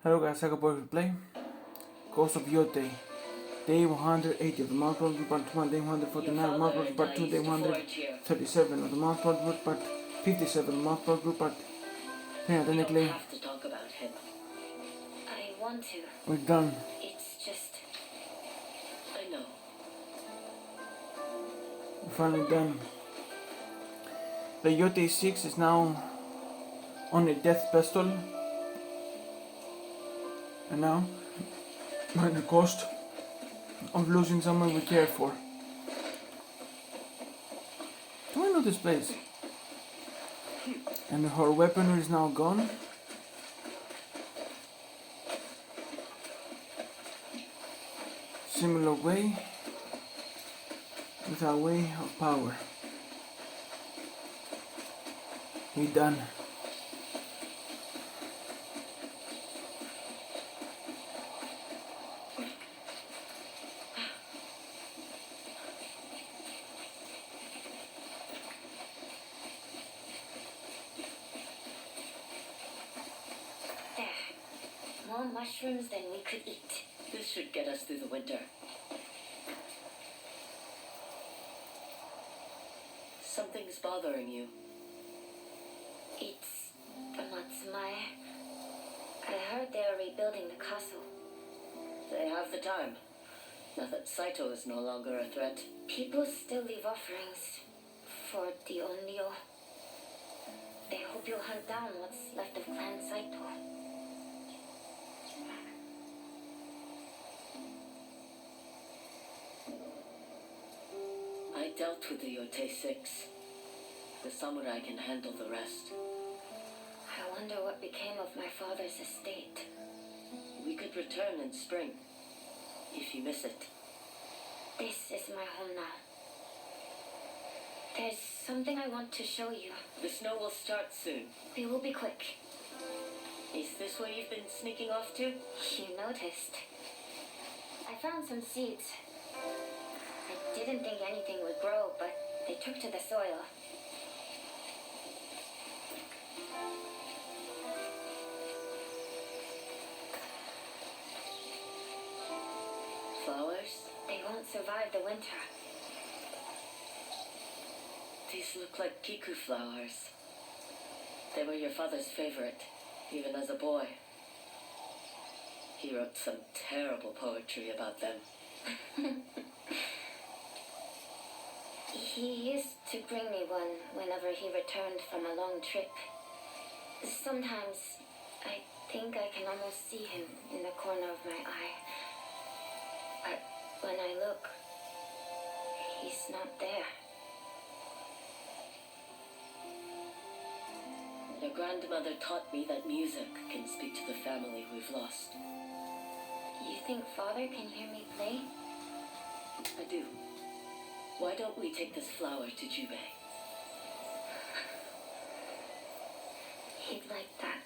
Hello guys, second part of play. Ghost of Yōtei. Day 180 of the Mount Project Part 1, Day 149 of the Mount Project Part 2, Day 137 of the Mount Project Part 57 of the Mount Project Part 10. Technically, you don't have to talk about him. I want to. We're done. It's just... I know. We're finally done. The yōtei 6 is now on a death pedestal. And now, at the cost of losing someone we care for. Do I know this place? And her weaponry is now gone. Similar way, with our way of power. We done. More mushrooms than we could eat. This should get us through the winter. Something's bothering you. It's the Matsumai. I heard they are rebuilding the castle. They have the time. Now that Saito is no longer a threat. People still leave offerings for the Onryo. They hope you'll hunt down what's left of Clan Saito. I dealt with the yōtei 6. The samurai can handle the rest. I wonder what became of my father's estate. We could return in spring, if you miss it. This is my home now. There's something I want to show you. The snow will start soon. We will be quick. Is this where you've been sneaking off to? You noticed. I found some seeds. I didn't think anything would grow, but they took to the soil. Flowers? They won't survive the winter. These look like kiku flowers. They were your father's favorite, even as a boy. He wrote some terrible poetry about them. He used to bring me one whenever he returned from a long trip. Sometimes I think I can almost see him in the corner of my eye. But when I look, he's not there. Your grandmother taught me that music can speak to the family we've lost. You think Father can hear me play? I do. Why don't we take this flower to Jubei? He'd like that.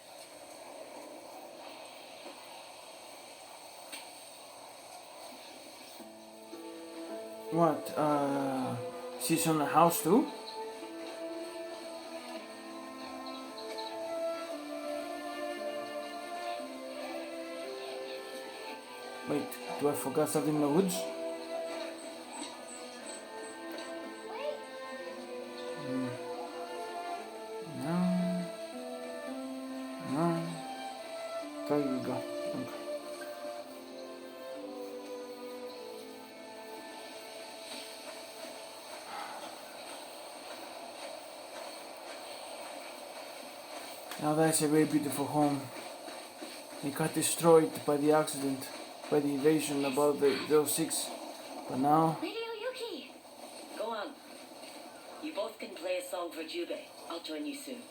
What? She's on the house too? Wait, do I forget something in the woods? No. There you go. Okay. Now that's a very beautiful home. It got destroyed by the accident, by the invasion about the 06. But now... Yuki! Go on. You both can play a song for Jubei. I'll join you soon.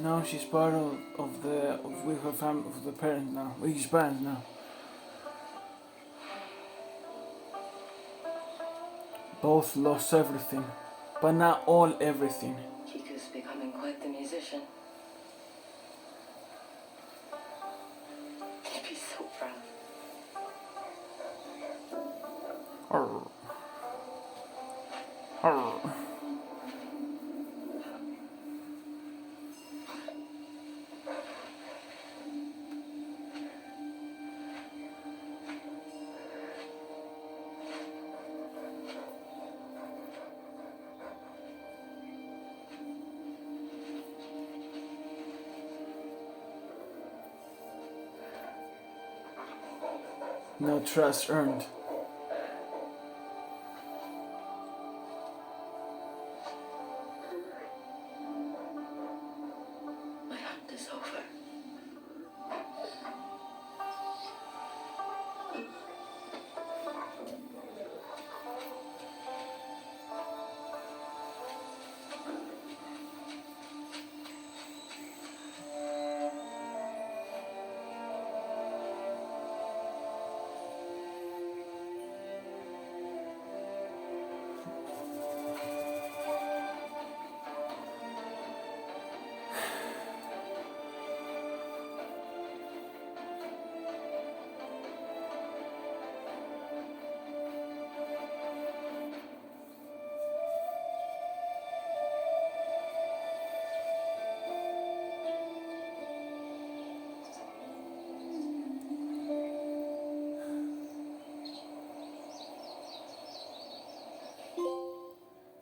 Now she's part with her family, of the parents now, with his parents now. Both lost everything. but not all everything. Kiku's becoming quite the musician. He'd be so proud. Arr. Arr. No trust earned. My hunt is over.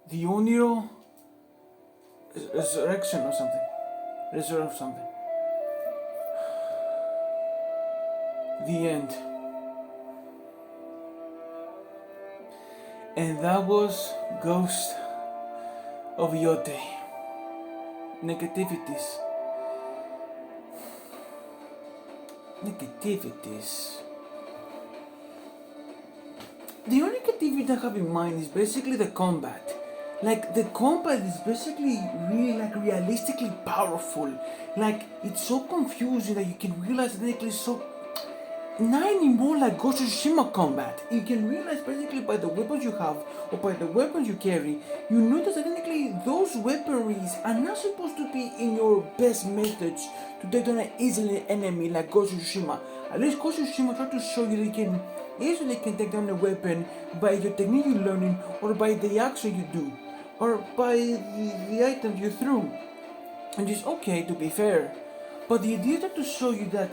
The Oniro resurrection or something. Resurrect something. The end. And that was Ghost of Yōtei. Negativities. Negativities. The only negativity I have in mind is basically the combat. Like, the combat is basically really, like, realistically powerful. Like, it's so confusing that you can realize that it's so not anymore like Ghost of Tsushima combat. You can realize basically by the weapons you have or by the weapons you carry, you notice that technically those weaponries are not supposed to be in your best methods to take down an easy enemy like Ghost of Tsushima. At least Ghost of Tsushima try to show you that you can easily take down a weapon by your technique you're learning or by the action you do or by the items you threw. And it's okay to be fair. But the idea to show you that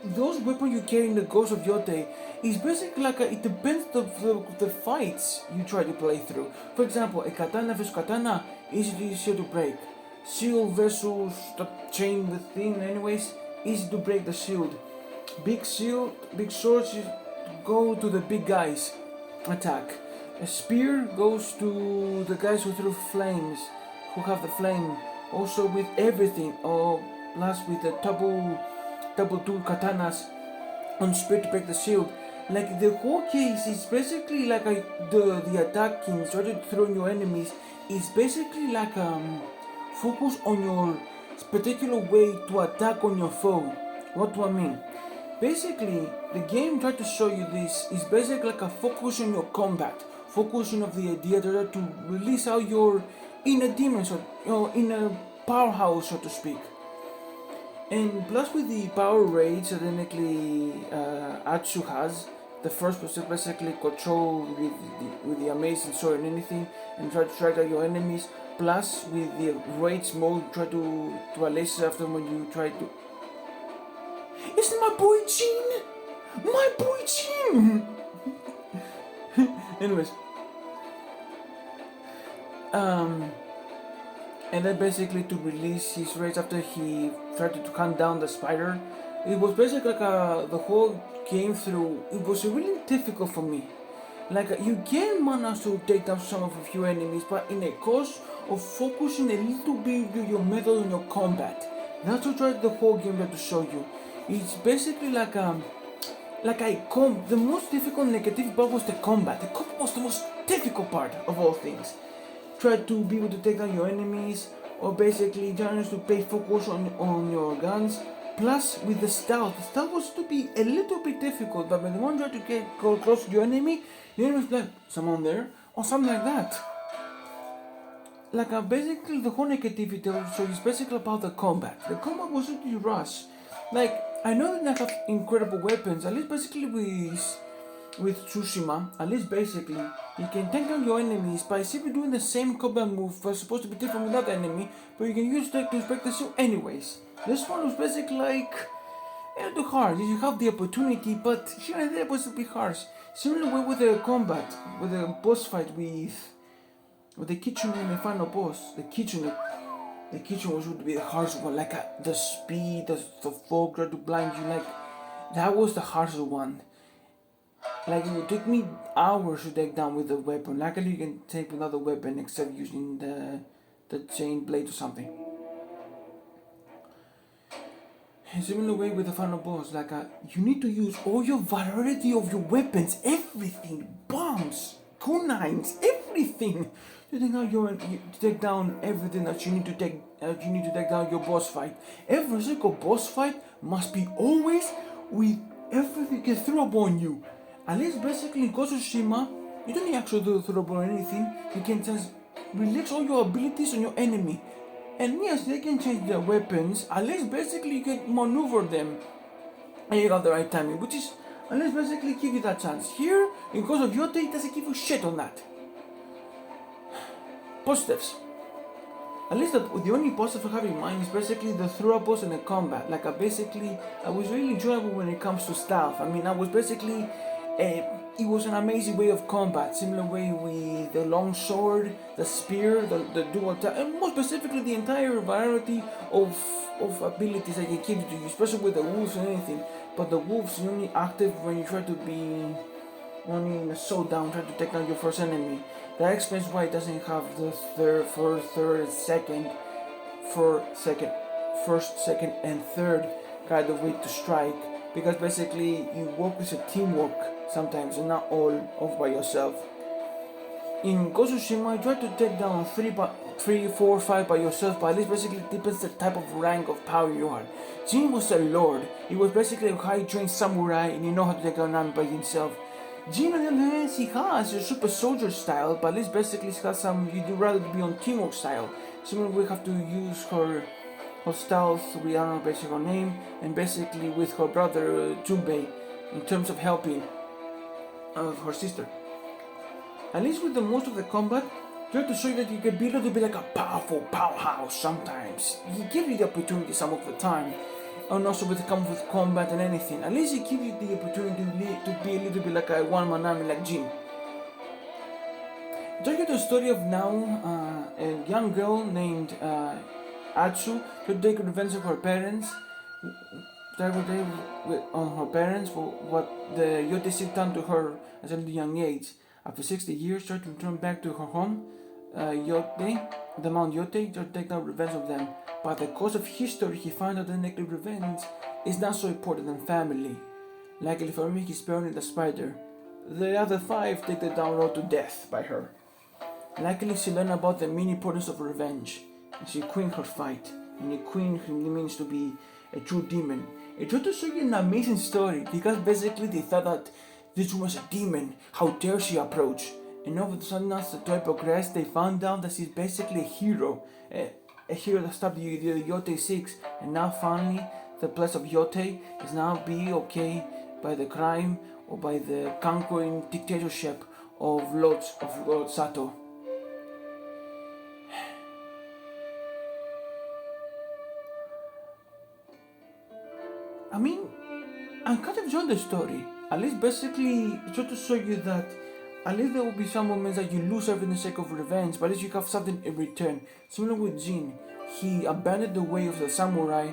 those weapons you carry in the Ghost of Yōtei is basically like it depends the fights you try to play through. For example, a katana versus katana easy to break. Shield versus the chain with thing anyways, easy to break the shield. Big swords go to the big guys attack. A spear goes to the guys who threw flames, who have the flame. Also with everything, or plus with the double two katanas on spear to break the shield. Like the whole case is basically like the attacking, starting to throw your enemies is basically like focus on your particular way to attack on your foe. What do I mean? Basically, the game tried to show you this is basically like a focus on your combat, focusing of the idea that to release out your inner demons or your inner powerhouse, so to speak. And plus with the power raids that technically Atsu has, the first person basically control with the amazing sword and anything and try to strike at your enemies. Plus with the raids mode, try to release after when you try to. It's my boy Jin! My boy Jin! Anyways. And then basically to release his rage after he tried to hunt down the spider. It was basically like the whole game through, it was really difficult for me. Like you can manage to take down some of a few enemies, but in a cost of focusing a little bit your method on your combat. That's what tried the whole game tried to show you. It's basically like the most difficult negative part was the combat. The combat was the most difficult part of all things. Try to be able to take down your enemies, or basically trying to pay focus on your guns. Plus with the stealth was to be a little bit difficult, but when the one tried to go close to your enemy, the enemy was like, someone there, or something like that. basically the whole negativity so it's basically about the combat. The combat was really rush. Like I know that they have incredible weapons, at least basically with Tsushima, at least basically, you can take down your enemies by simply doing the same combat move was supposed to be different with that enemy, but you can use that to inspect the shield anyways. This one was basically like a little hard. You have the opportunity, but here and there was a bit harsh. Similar way with the combat, with the boss fight with the kitchen and the final boss. The kitchen was would be the hardest one. Like the speed, the fog tried to blind you. Like that was the hardest one. Like it would take me hours to take down with the weapon. Luckily you can take with another weapon except using the chain blade or something. In similar way with the final boss, like you need to use all your variety of your weapons, everything, bombs, kunais, everything, to take down everything that you need to take. You need to take down your boss fight. Every single boss fight must be always with everything you can throw upon you. At least basically in Ghost of Tsushima, you don't actually do throw upon anything. You can just release all your abilities on your enemy. And yes, they can change their weapons, at least basically you can maneuver them and you got the right timing, which is at least basically give you that chance. Here, in Ghost of Yōtei, it doesn't give you shit on that. Positives. At least the only positive I have in mind is basically the throwables and the combat. Like I was really enjoyable when it comes to stealth. I mean, I was basically it was an amazing way of combat, similar way with the long sword, the spear, the dual attack, and more specifically the entire variety of abilities that can give to you, especially with the wolves and anything. But the wolves are only active when you try to be only in a showdown, try to take down your first enemy. That explains why it doesn't have the first, second, and third kind of way to strike. Because basically you work with a teamwork sometimes and not all off by yourself. In Ghost of Tsushima, you try to take down 3, 4, 5 by yourself, but at least basically it depends the type of rank of power you are. Jin was a lord. He was basically a high trained samurai and he know how to take down an army by himself. Jin, on the other hand, he has a super soldier style, but at least basically he has some, you'd rather be on teamwork style. Similarly, we have to use her stealth, we don't know basically her name, and basically with her brother Junbei in terms of helping her sister. At least with the most of the combat, try to show you that you can be a little bit like a powerful powerhouse sometimes. He gives you the opportunity some of the time, and also with the combat and anything. At least he gives you the opportunity to be a little bit like a one-man army like Jin. Tell you the story of now a young girl named Atsu to take revenge of her parents. On her parents for what the yōtei done to her at a young age. After 60 years, tried to return back to her home, Yōtei, the Mount Yōtei, to take out revenge of them. But the course of history, he found out that negative revenge is not so important than family. Likely for me, he's buried the spider. The other 5 take the down road to death by her. Luckily, she learned about the main importance of revenge. And she queened her fight. And a queen means to be a true demon. It tried to show you an amazing story because basically they thought that this was a demon. How dare she approach? And all of a sudden, as the story progressed, they found out that she's basically a hero. A hero that stopped the Yōtei 6. And now finally, the place of Yōtei is now be okay by the crime or by the conquering dictatorship of Lord Sato. I mean, I'm kind of enjoying the story. At least basically try to show you that at least there will be some moments that you lose everything in the sake of revenge, but at least you have something in return. Similar with Jin, he abandoned the way of the samurai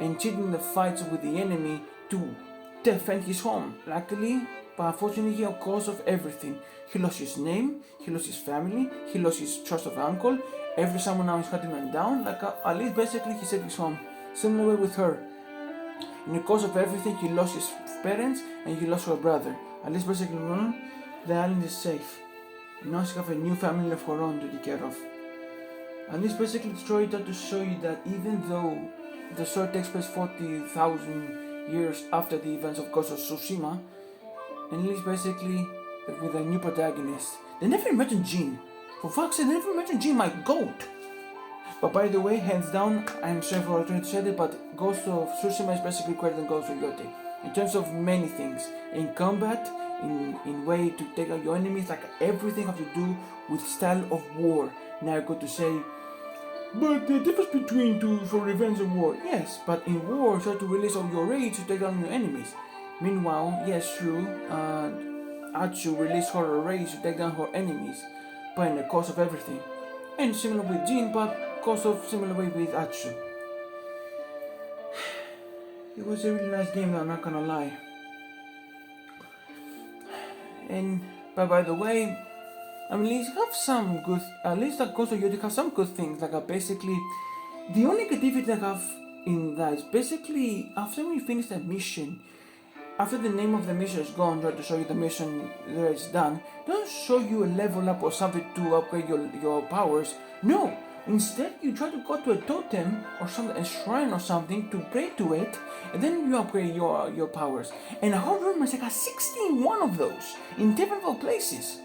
and cheated in the fights with the enemy to defend his home. Luckily, but unfortunately, of course of everything, he lost his name, he lost his family, he lost his trust of uncle. Every someone now is hunting him down. At least basically he saved his home. Similar way with her. In the course of everything, he lost his parents and he lost her brother. At least basically, the island is safe. And now she has a new family of her own to take care of. And this basically the story tried to show you that even though the story takes place 40,000 years after the events of Ghost of Tsushima, and at least basically with a new protagonist. They never mentioned Jin. For fuck's sake, I never mentioned Jin, my goat. But by the way, hands down, I'm sorry for trying to say it, but Ghost of Tsushima is basically greater than Ghost of Yōtei. In terms of many things. In combat, in way to take out your enemies, like everything have to do with style of war. Now I go to say, but the difference between two for revenge and war. Yes, but in war, you try to release all your rage to take down your enemies. Meanwhile, yes, true, Atsu released her rage to take down her enemies, but in the cost of everything. And similar with Jin, but cost of similar way with Atsu. It was a really nice game, I'm not gonna lie. And but by the way, I mean, at least have some good. At least that Ghost of Yōtei have some good things. Like basically, the only negativity I have in that is basically after we finish that mission, after the name of the mission is gone, try to show you the mission there it's done. Don't show you a level up or something to upgrade your powers. No. Instead, you try to go to a totem or something, a shrine or something, to pray to it, and then you upgrade your powers. And I remember it's like a 61 of those in different places.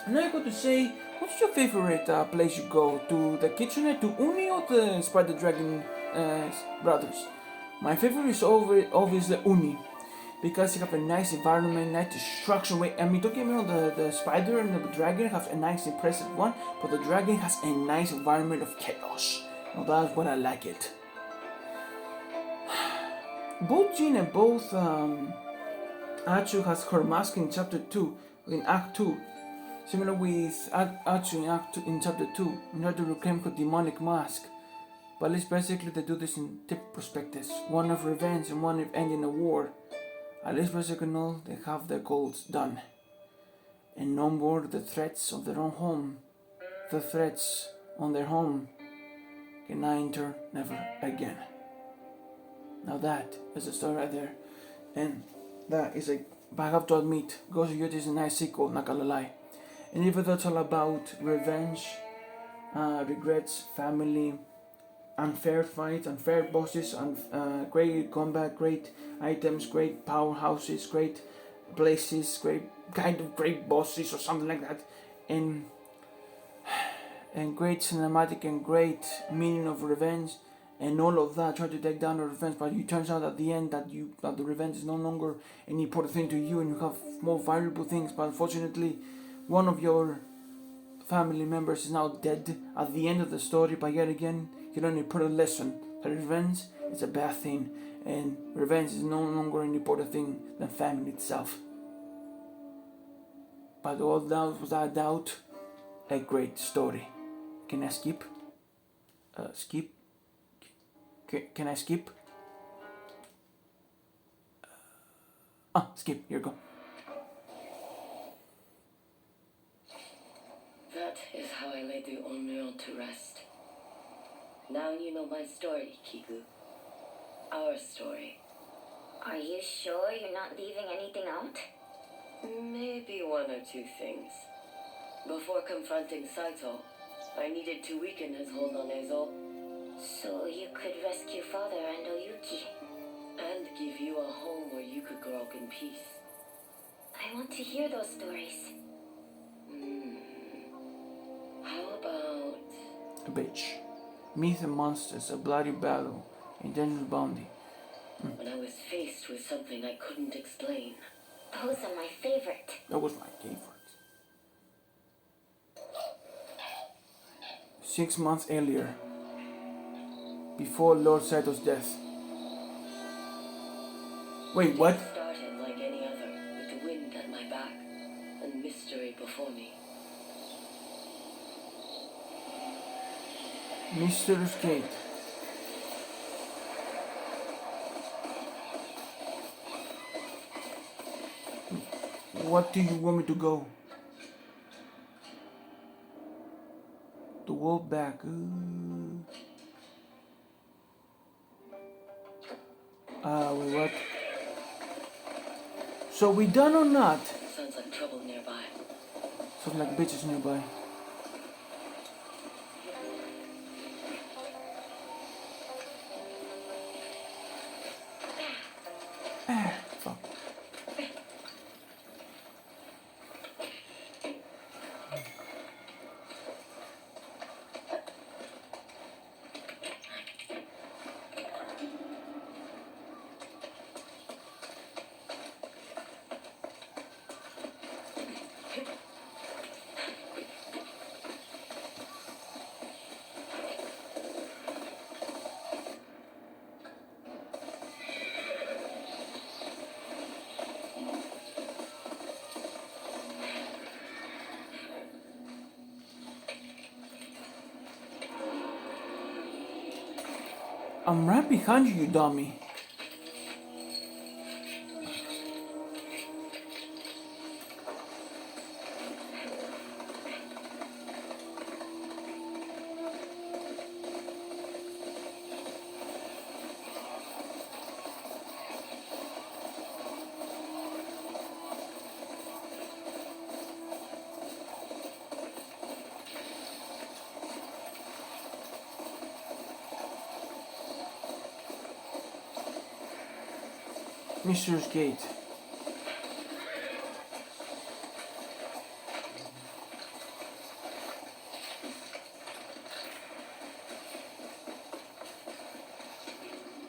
And I got to say, what's your favorite place you go to? The kitchenette, to Uni, or the Spider Dragon brothers? My favorite is obviously Uni, because you have a nice environment, nice destruction. Wait, I mean, don't get me wrong, the spider and the dragon have a nice, impressive one, but the dragon has a nice environment of chaos. Now that's what I like it. Both Jin and both Atsu has her mask in chapter 2, in Act 2. Similar with Atsu in chapter 2, in order to reclaim her demonic mask. But at least basically they do this in different perspectives. One of revenge and one of ending a war. At least basically know they have their goals done. And no more the threats of their own home. The threats on their home can I enter never again. Now that is the story right there. And that is but I have to admit, Ghost of Yōtei is a nice sequel, not gonna lie. And even though it's all about revenge, regrets, family, unfair fights, unfair bosses, great combat, great items, great powerhouses, great places, great bosses or something like that, and great cinematic and great meaning of revenge, and all of that, try to take down the revenge, but it turns out at the end that the revenge is no longer an important thing to you, and you have more valuable things. But unfortunately, one of your family members is now dead at the end of the story. But yet again, you learn an important lesson that revenge is a bad thing, and revenge is no longer an important thing than family itself. But without doubt, a great story. Can I skip? Skip? Can I skip? Skip. Here you go. That is how I laid the Onryo to rest. Now you know my story, Kiku. Our story. Are you sure you're not leaving anything out? Maybe one or two things. Before confronting Saito, I needed to weaken his hold on Ezo. So you could rescue Father and Oyuki. And give you a home where you could grow up in peace. I want to hear those stories. How about... A bitch. Myth and monsters, a bloody battle, a dangerous bounty. When I was faced with something I couldn't explain. Those are my favorite. That was my favorite. 6 months earlier, before Lord Saito's death. Wait, what? It started like any other, with the wind at my back and mystery before me. Mr. Skate. What do you want me to go? The world back. Wait, what? So we done or not? Sounds like trouble nearby. Sounds like bitches nearby. Fuck. I'm right behind you, you dummy. Mistress Gate.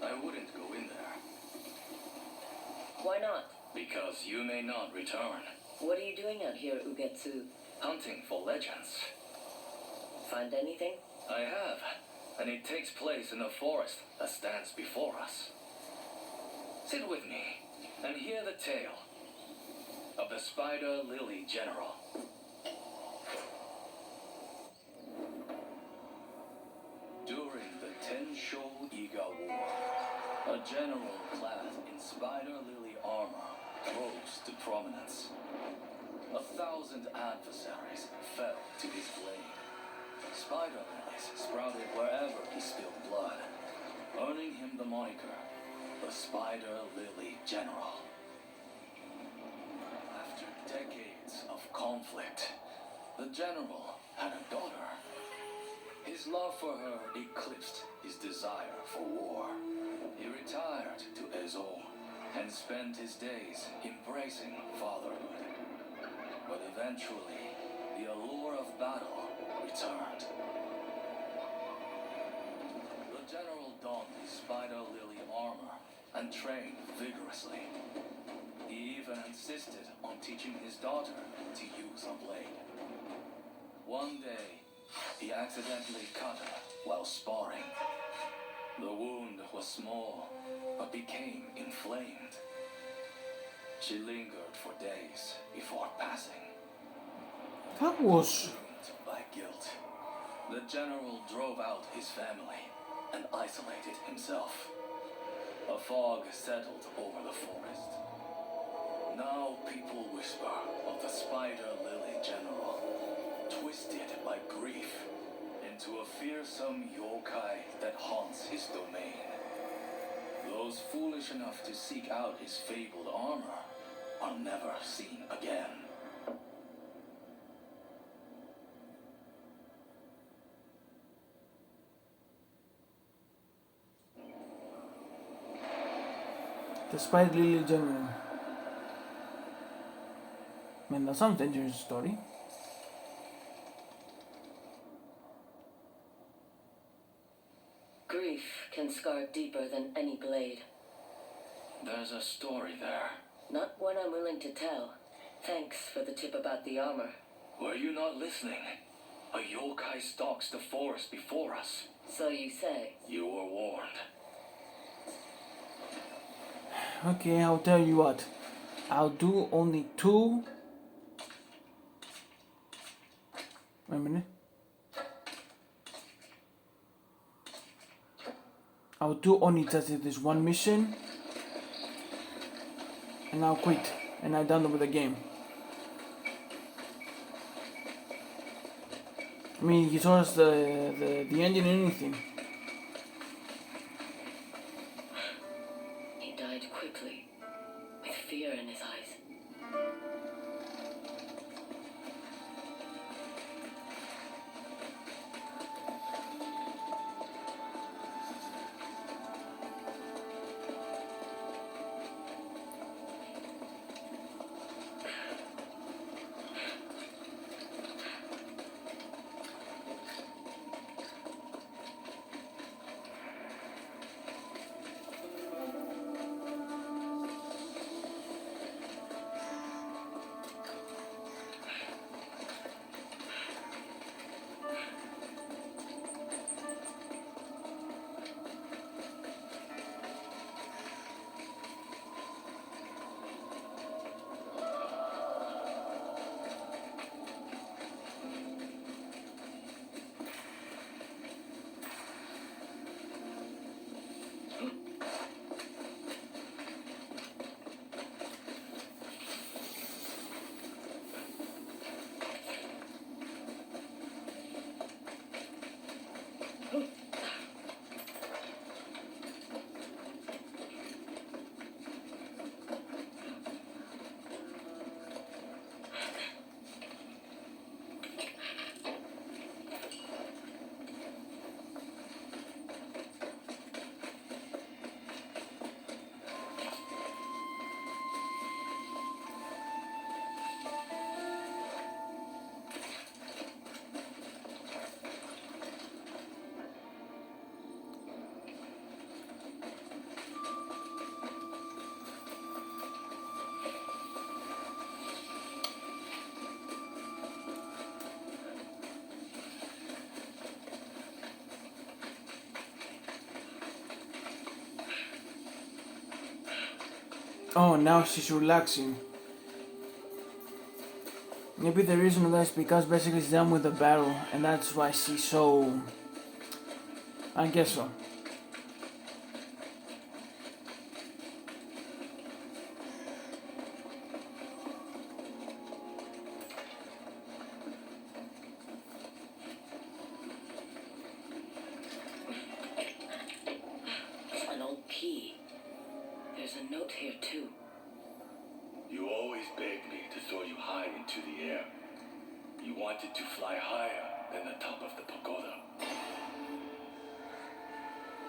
I wouldn't go in there, Why not? because you may not return. What are you doing out here, Ugetsu? Hunting for legends. Find anything? I have, and it takes place in a forest that stands before us. Sit with me and hear the tale of the Spider Lily General. During the Tensho Iga War, a general clad in Spider Lily armor rose to prominence. 1,000 adversaries fell to his blade. Spider lilies sprouted wherever he spilled blood, earning him the moniker, the Spider Lily General. After decades of conflict, the general had a daughter. His love for her eclipsed his desire for war. He retired to Ezo and spent his days embracing fatherhood. But eventually, the allure of battle returned. The general donned his Spider Lily armor and trained vigorously. He even insisted on teaching his daughter to use a blade. One day, he accidentally cut her while sparring. The wound was small, but became inflamed. She lingered for days before passing. That was... Consumed by guilt, the general drove out his family and isolated himself. A fog settled over the forest. Now people whisper of the Spider Lily General, twisted by grief into a fearsome yokai that haunts his domain. Those foolish enough to seek out his fabled armor are never seen again. The Spider Lily General. Man, that sounds dangerous story. Grief can scar deeper than any blade. There's a story there. Not one I'm willing to tell. Thanks for the tip about the armor. Were you not listening? A yokai stalks the forest before us. So you say. You were warned. Okay, I'll tell you what. I'll do only two. Wait a minute. I'll do only just this one mission. And I'll quit. And I'm done with the game. I mean, he told us the engine and anything. He died quickly, with fear in his eyes. Oh, now she's relaxing. Maybe the reason that's because basically she's done with the battle, and that's why she's so. I guess so. An old key. There's a note here too. You always begged me to throw you high into the air. You wanted to fly higher than the top of the pagoda.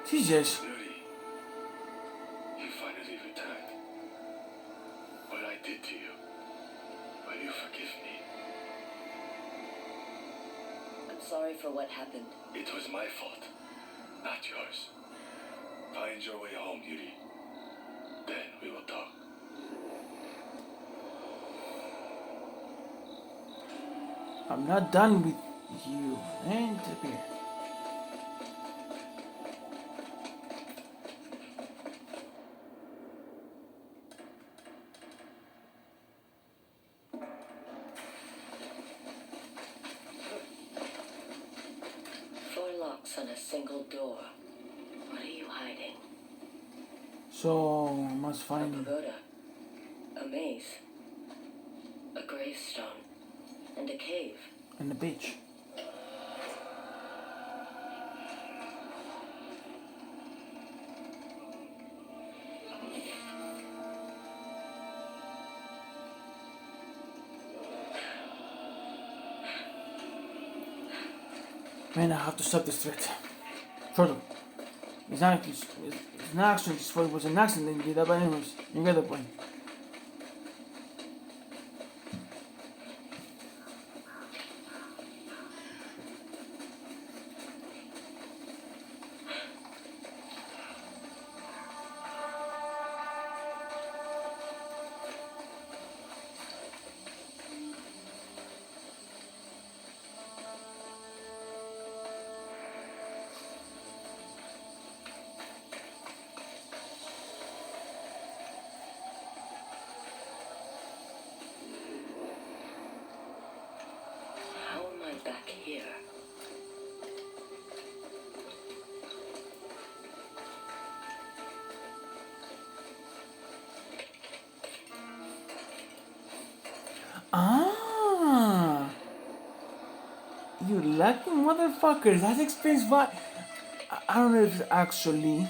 Jesus. Yuri, you finally returned. What I did to you, will you forgive me? I'm sorry for what happened. It was my fault, not yours. Find your way home, Yuri. Then we will talk. I'm not done with you. And here. Four locks on a single door. What are you hiding? So I must A find him. pagoda. A maze. A gravestone. And a cave. And the beach. Man, I have to stop this threat. Further. It's not an accident, it was an accident indeed, but anyways, you get the point. How am I back here? Ah! You lucky motherfucker, that explains why. I don't know if it's actually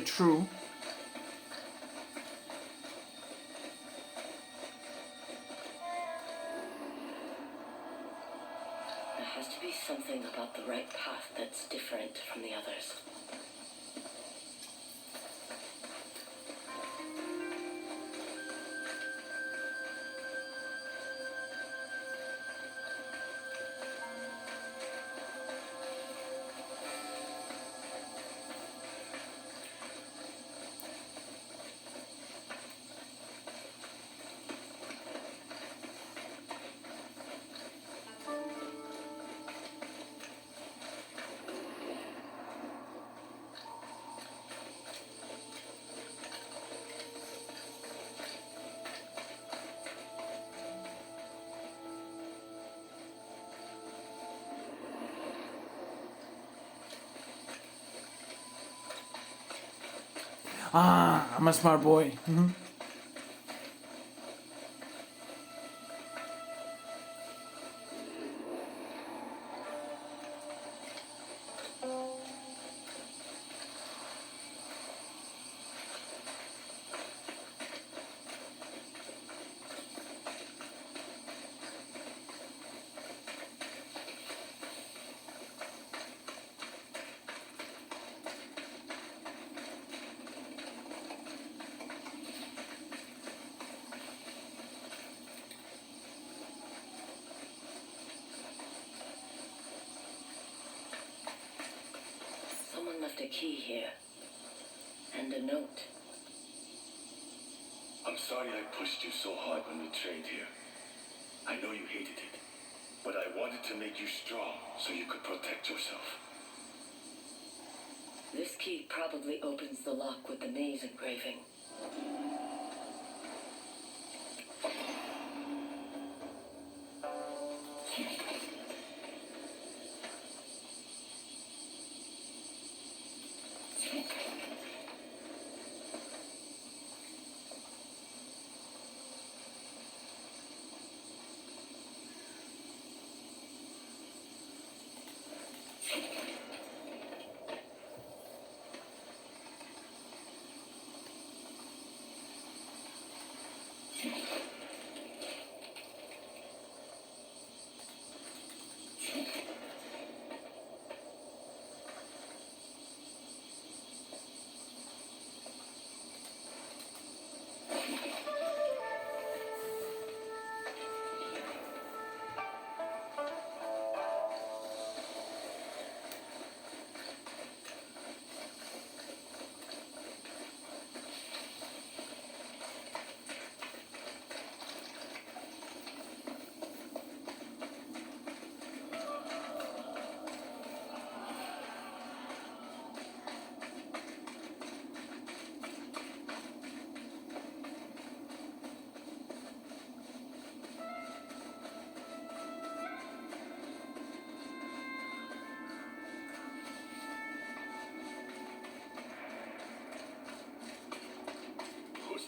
true. There has to be something about the right path that's different from the others. Ah, I'm a smart boy. Someone left a key here. And a note. I'm sorry I pushed you so hard when we trained here. I know you hated it, but I wanted to make you strong so you could protect yourself. This key probably opens the lock with the maze engraving.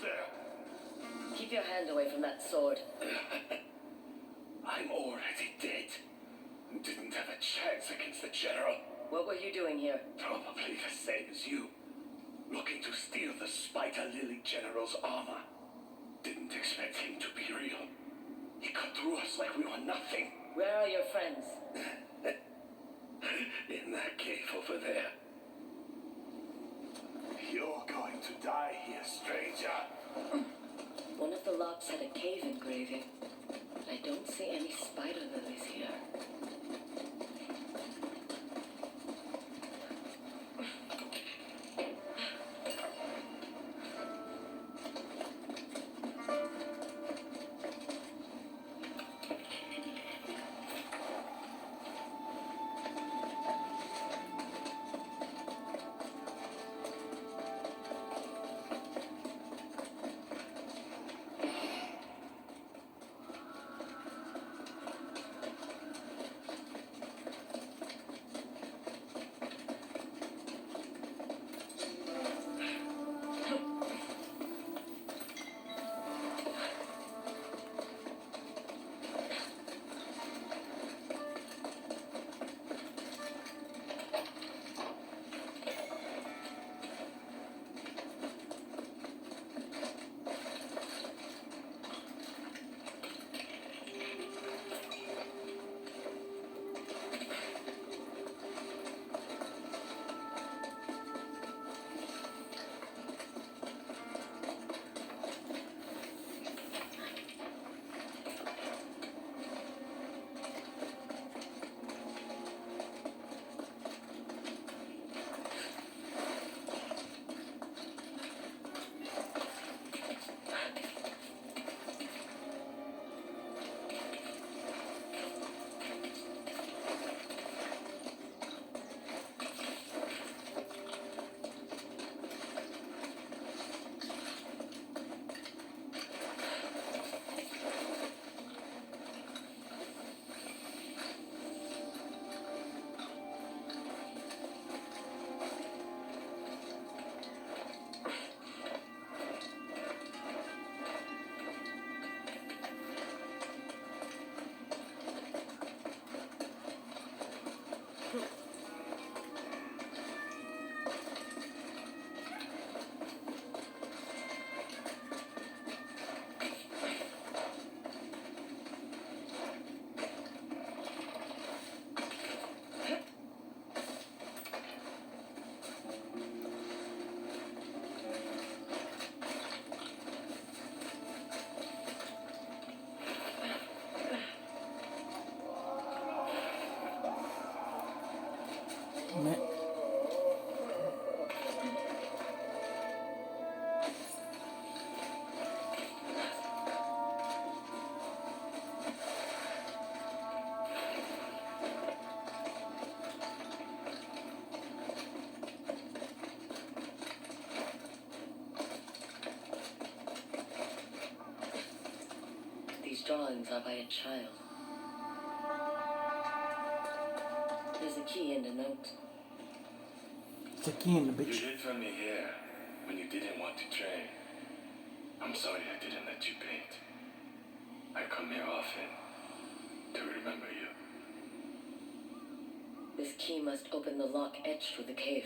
There. Keep your hand away from that sword. I'm already dead. Didn't have a chance against the General. What were you doing here? Probably the same as you. Looking to steal the Spider Lily General's armor. Didn't expect him to be real. He cut through us like we were nothing. Where are your friends? In that cave over there. You're going to die here, stranger. One of the locks had a cave engraving. I don't see any spider lilies here. drawings are by a child. There's a key and a note. It's a key in the You bitch. hid from me here when you didn't want to train. I'm sorry I didn't let you paint. I come here often to remember you. This key must open the lock etched with the cave.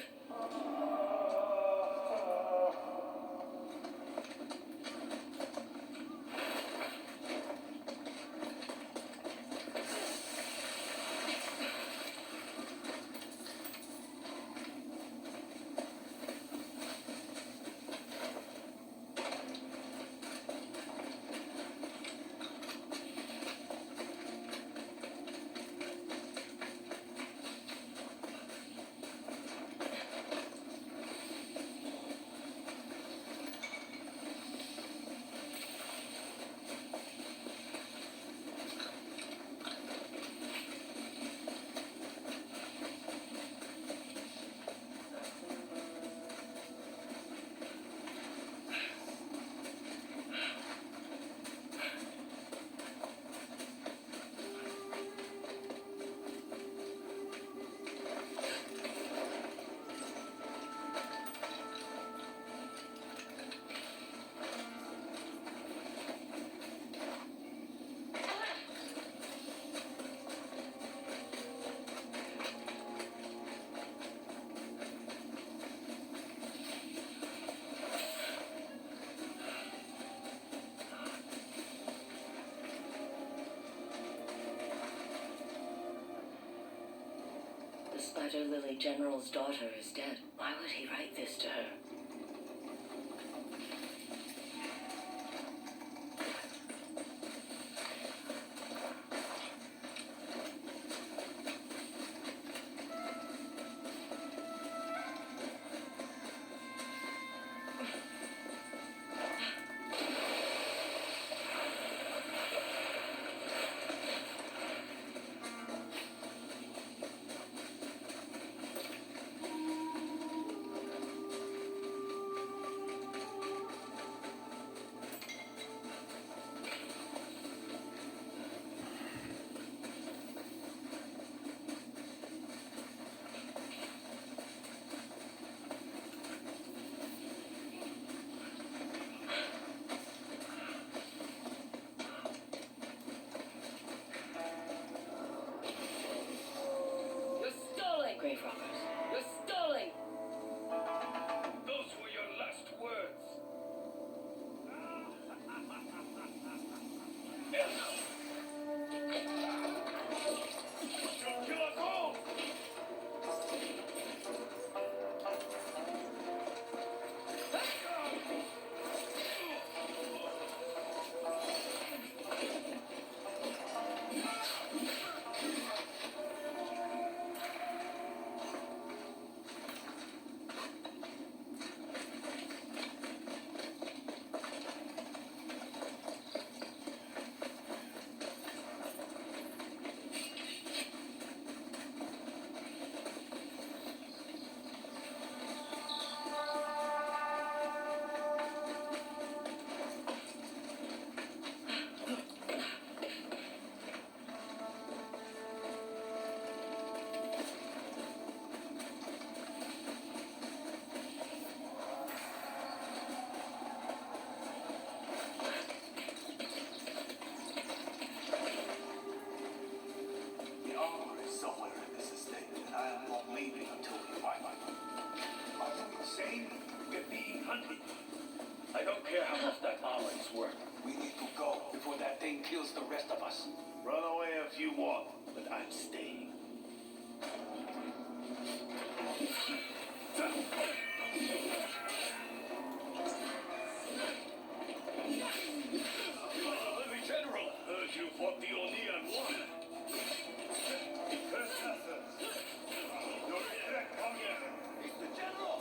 The Spider Lily General's daughter is dead. Why would he write this to her? Grave robbers. You're stalling! Those were your last words. You'll kill us all. I don't care how much that armor is worth. We need to go before that thing kills the rest of us. Run away if you want, but I'm staying. Lily General, heard you fought the Oni and won. Trespassers. Your regret, come here. It's the General.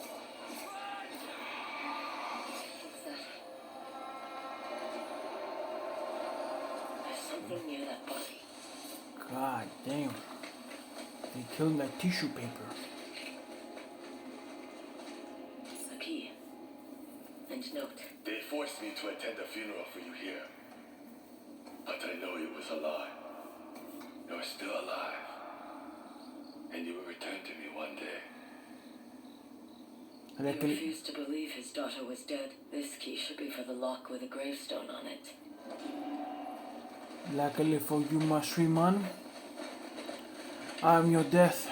There's something near that body. God damn. They killed him like tissue paper. A key. And note. They forced me to attend a funeral for you here. But I was a lie. You are still alive. And you will return to me one day. He refused to believe his daughter was dead. This key should be for the lock with a gravestone on it. Luckily for you, my Shriman, I am your death.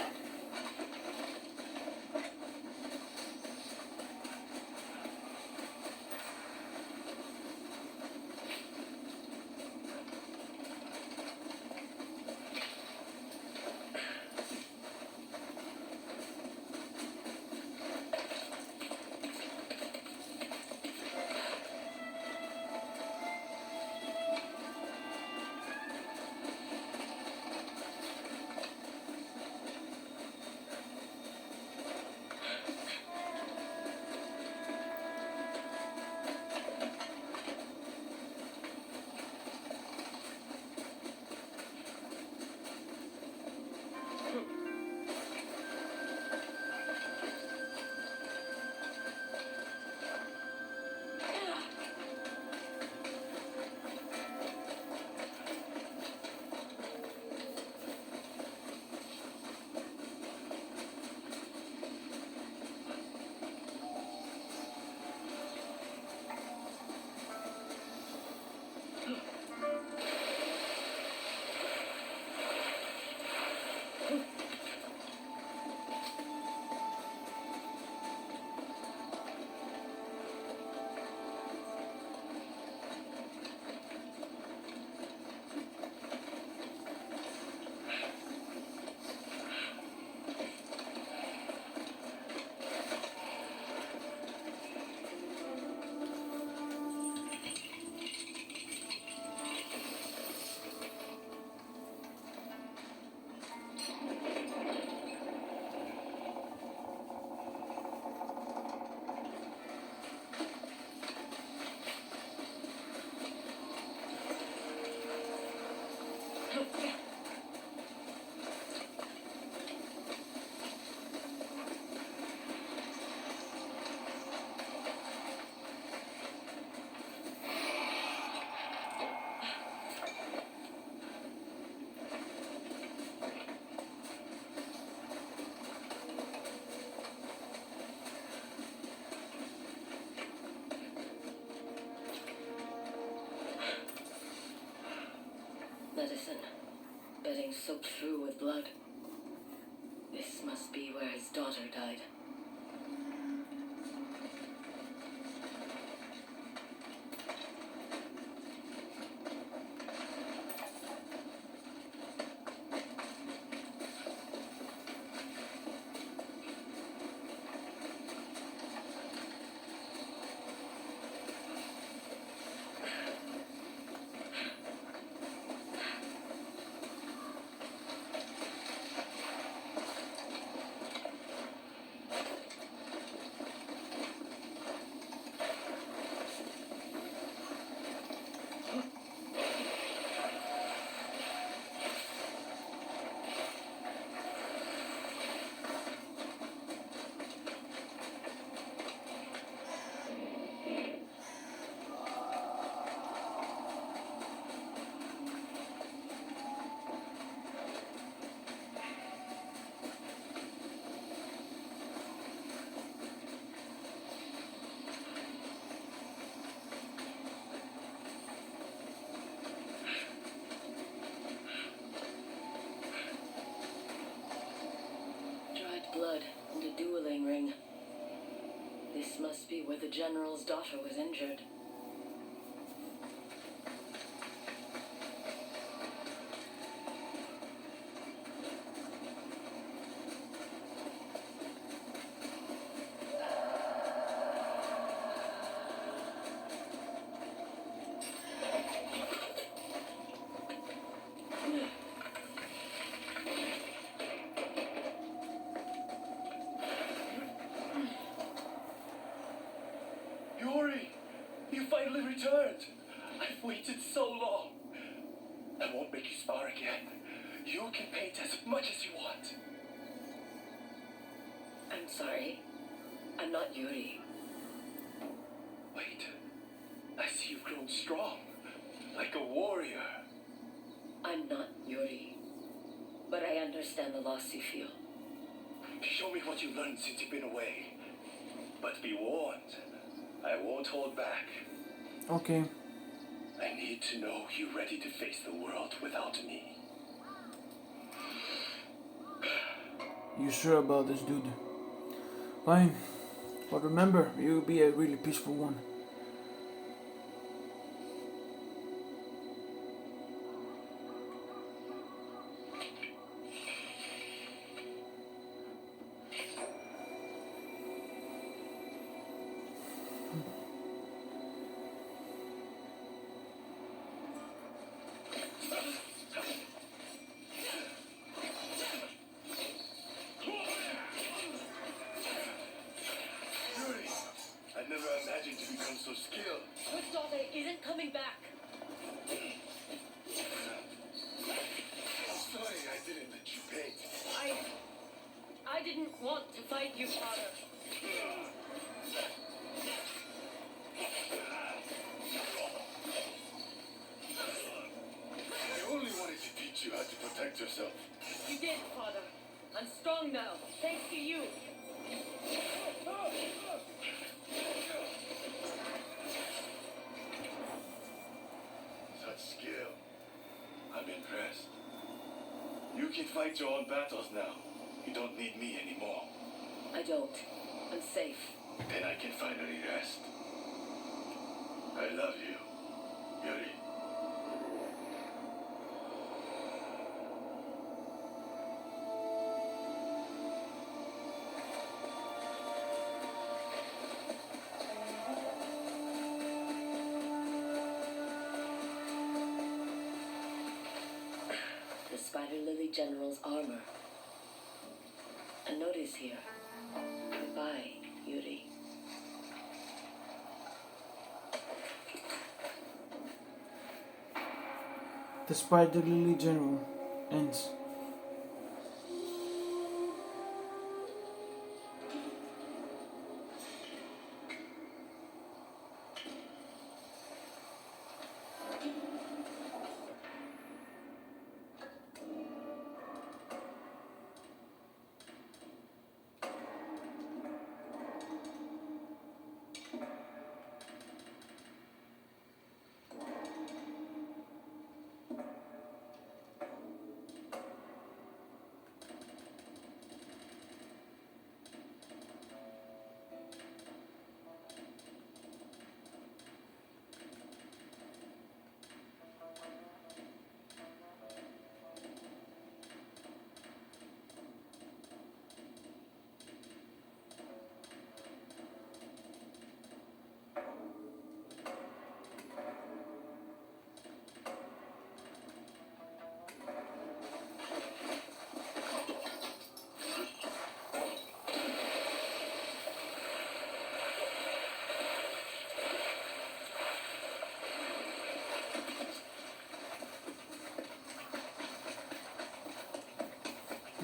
Medicine. Bedding soaked through with blood. This must be where his daughter died. Blood and a dueling ring. This must be where the general's daughter was injured. Yori, you finally returned. I've waited so long. I won't make you spar again. You can paint as much as you want. I'm sorry. I'm not Yuri. Wait. I see you've grown strong. Like a warrior. I'm not Yuri, but I understand the loss you feel. Show me what you've learned since you've been away. But be warned, I won't hold back. Okay. I need to know you're ready to face the world without me. You sure about this, dude? Fine. But remember, you'll be a really peaceful one. Yuri, I never imagined you become so skilled. But yōtei isn't coming back. Sorry I didn't let you paint. I didn't want to fight you, father. I only wanted to teach you how to protect yourself. You did, father. I'm strong now, thanks to you. Such skill. I'm impressed. You can fight your own battles now. You don't need me anymore. I don't. I'm safe. Then I can finally rest. I love you, Yuri. The Spider Lily General's armor. A notice here. Goodbye, Yuri. The Spider Lily General ends.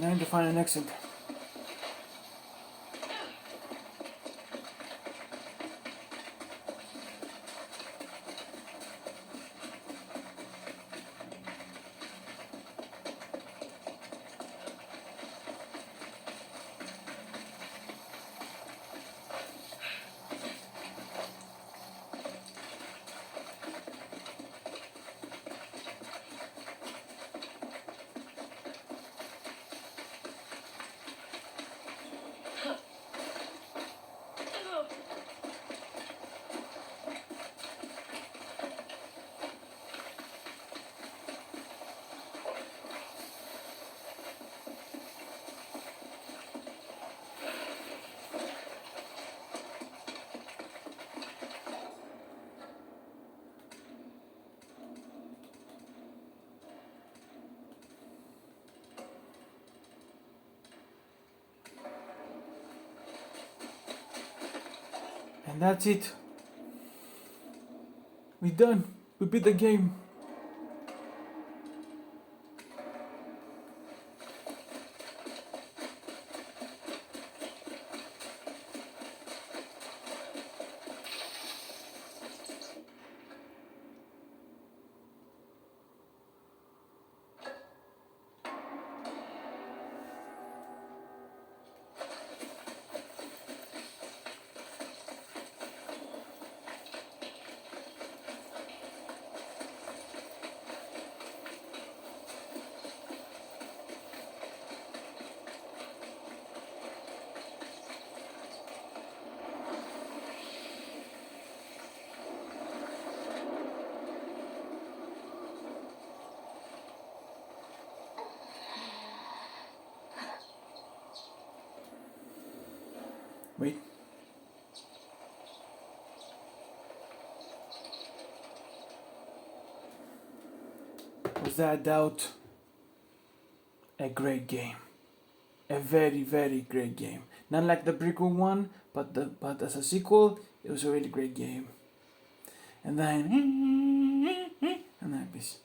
Now I need to find an exit. And that's it. We're done. We beat the game. Wait. Was that doubt? A great game. A very, very great game. Not like the prequel one, but as a sequel, it was a really great game. And then peace.